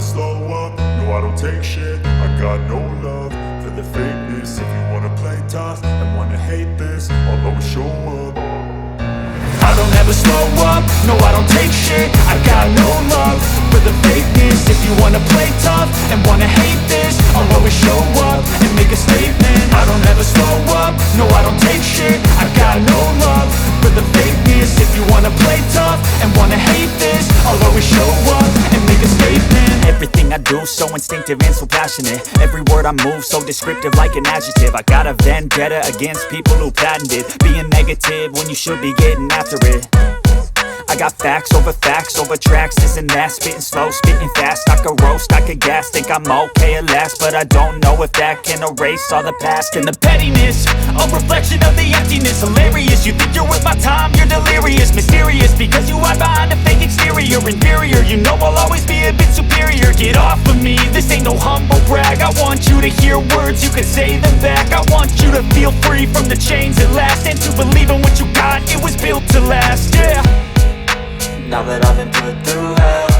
slow up, no I don't take shit. I got no love for the fakeness. If you wanna play tough and wanna hate this, I'll always show up. I don't ever slow up, no I don't take shit. I got no love for the fakeness. If you wanna play tough and wanna hate this, I'll always show up and make a statement. I don't ever slow up, no I don't take shit. I got no love for the fakeness. If you wanna play tough and wanna hate this, I'll always show up and make a statement. Everything I do so instinctive and so passionate. Every word I move so descriptive like an adjective. I got a vendetta against people who patented being negative when you should be getting after it. I got facts over tracks, this and that. Spitting slow, spitting fast. I could roast, I could gas. Think I'm okay at last, but I don't know if that can erase all the past. And the pettiness, a reflection of the emptiness. Hilarious, you think you're worth my time, you're delirious. Mysterious, because you hide behind a fake exterior. Inferior, you know I'll always be a bit superior. Get off of me, this ain't no humble brag. I want you to hear words, you can say them back. I want you to feel free from the chains at last, and to believe in what you got, it was built to last, yeah. Now that I've been put through hell,